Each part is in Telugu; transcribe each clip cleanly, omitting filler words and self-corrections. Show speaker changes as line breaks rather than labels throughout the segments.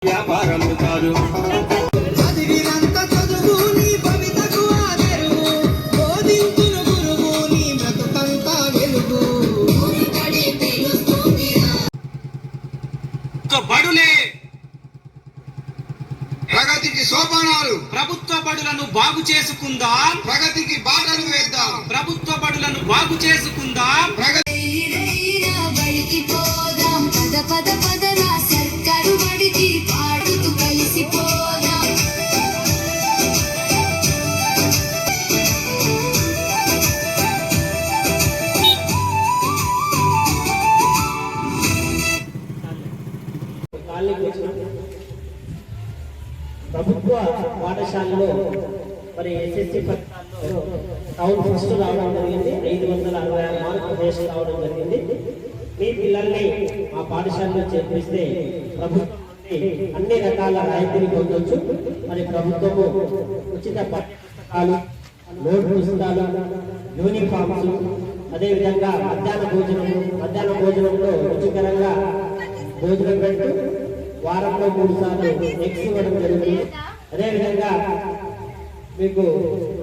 వ్యాపారము కాదు. బడులే
ప్రగతికి సోపానాలు.
ప్రభుత్వ బడులను బాగు చేసుకుందాం,
ప్రగతికి బాటలు వేద్దాం.
ప్రభుత్వ బడులను బాగు చేసుకుందాం.
బడికి పోదాం, పద పద పదరా సర్కారు బడికి పాడుతూ కలిసిపోదాం.
ప్రభుత్వ పాఠశాలలో మరి ఎస్ఎస్సి పరీక్షల్లో టౌన్ ఫస్ట్ రావడం జరిగింది. 566 మార్కులు వేస్ట్ రావడం జరిగింది. మీ పిల్లల్ని ఆ పాఠశాలలో చేర్పిస్తే ప్రభుత్వం అన్ని రకాల రాయితీలు పొందొచ్చు. మరి ప్రభుత్వము ఉచిత పాఠ్యపుస్తకాలు, నోట్ పుస్తకాలు, యూనిఫామ్స్, అదేవిధంగా మధ్యాహ్న భోజనంలో రుచికరంగా భోజనం పెట్టు, వారంలో 3 సార్లు ఎగ్స్ ఇవ్వడం జరుగుతుంది. అదేవిధంగా మీకు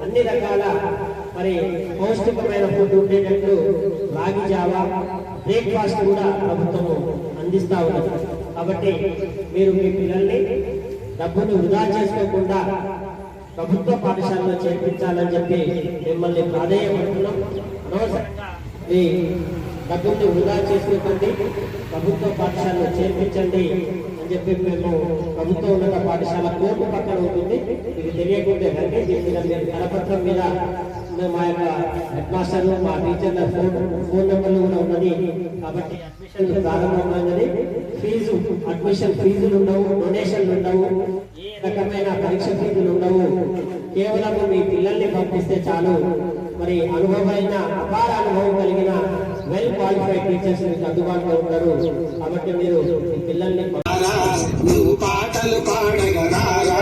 అన్ని రకాల మరి పౌష్టికమైన ఫుడ్ ఉండేటట్లు రాగి జావా, బ్రేక్ఫాస్ట్ కూడా ప్రభుత్వము అందిస్తూ ఉన్నది. కాబట్టి మీరు మీ పిల్లల్ని డబ్బును వృధా చేసుకోకుండా ప్రభుత్వ పాఠశాలలో చేర్పించాలని చెప్పి మిమ్మల్ని ప్రాధేయపడుతున్నాం. అనవసరంగా మీ డబ్బుల్ని వృధా చేసుకోకండి, ప్రభుత్వ పాఠశాలలో చేర్పించండి అని చెప్పి మేము ప్రభుత్వ ఉన్నత పాఠశాల కోర్టు పక్కన ఉంటుంది. ఇది తెలియకుంటే రండి. దీని మీద కరపత్రం మీద మా యొక్క హెడ్ మాస్టర్లు, మా టీచర్ల ఫోన్ నెంబర్లు కూడా ఉన్నది. కాబట్టి అడ్మిషన్ ప్రారంభమైనది. అడ్మిషన్ ఫీజులు ఉండవు, డొనేషన్లు ఉండవు, ఏ రకమైన పరీక్ష ఫీజులు ఉండవు. కేవలం మీ పిల్లల్ని పంపిస్తే చాలు. మరి అనుభవమైన అపార అనుభవం కలిగిన వెల్ క్వాలిఫైడ్ టీచర్స్ మీకు అందుబాటులో ఉంటారు. కాబట్టి మీరు మీ పిల్లల్ని
నువ్వు పాటలు పాడగరారా.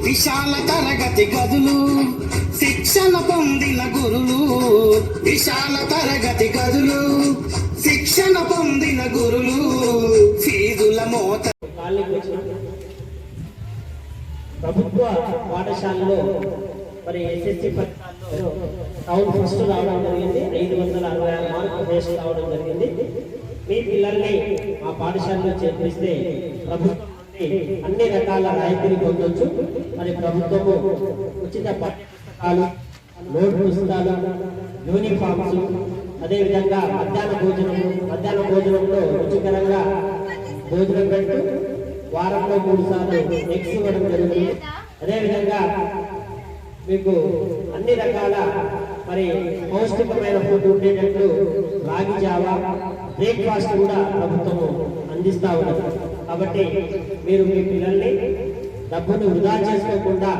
విశాల తరగతి గదులు, శిక్షణ పొందిన గురులు, విశాల తరగతి గదులు, శిక్షణ పొందిన గురులు, ఫీజుల మోత.
ప్రభుత్వ పాఠశాలలో మరి ఎస్ఎస్సి పరీక్షల్లో టౌన్ ఫస్ట్ రావడం జరిగింది. 566 మార్కులు వేస్ట్ రావడం జరిగింది. మీ పిల్లల్ని ఆ పాఠశాలలో చేర్పిస్తే ప్రభుత్వం అన్ని రకాల రాయితీలు పొందొచ్చు. మరి ప్రభుత్వము ఉచిత పాఠ్యపుస్తకాలు, నోట్ పుస్తకాలు, యూనిఫామ్స్, అదేవిధంగా మధ్యాహ్న భోజనంలో రుచికరంగా భోజనం పెట్టు, వారంలో 3 సార్లు ఎగ్స్ ఇవ్వడం జరుగుతుంది. అదేవిధంగా మీకు అన్ని రకాల మరి పౌష్టికమైన ఫుడ్ ఉండేటట్లు రాగి జావా, బ్రేక్ఫాస్ట్ కూడా ప్రభుత్వము అందిస్తూ ఉన్నది. కాబట్టి మీరు మీ పిల్లల్ని డబ్బును వృధా చేసుకోకుండా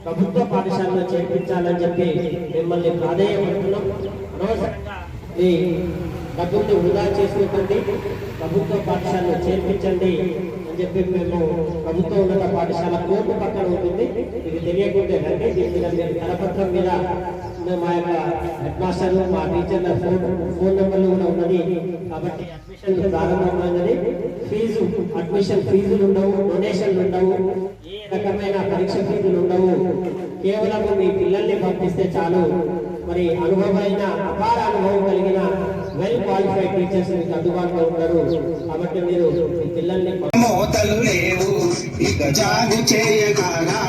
ప్రభుత్వ పాఠశాలలో చేర్పించాలని చెప్పి మిమ్మల్ని ప్రాధేయపడుతున్నాం. అనవసరంగా మీ డబ్బుల్ని వృధా చేసుకోకండి, ప్రభుత్వ పాఠశాలలో చేర్పించండి అని చెప్పి మేము ప్రభుత్వ ఉన్నత పాఠశాల కోర్టు పక్కన ఉంటుంది. ఇది తెలియకుంటే రండి. దీని మీద కరపత్రం మీద మా యొక్క హెడ్ మాస్టర్లు, మా టీచర్ల ఫోన్ నెంబర్లు కూడా ఉన్నది. కాబట్టి అడ్మిషన్ ప్రారంభమైనది. అడ్మిషన్ ఫీజులు ఉండవు, డొనేషన్లు ఉండవు, ఏ రకమైన పరీక్ష ఫీజులు ఉండవు. కేవలం మీ పిల్లల్ని పంపిస్తే చాలు. మరి అనుభవమైన అపార అనుభవం కలిగిన వెల్ క్వాలిఫైడ్ టీచర్స్ మీకు అందుబాటులో ఉంటారు. కాబట్టి మీరు మీ పిల్లల్ని
మోతలు లేవు ఇక జాగు చేయగలరా.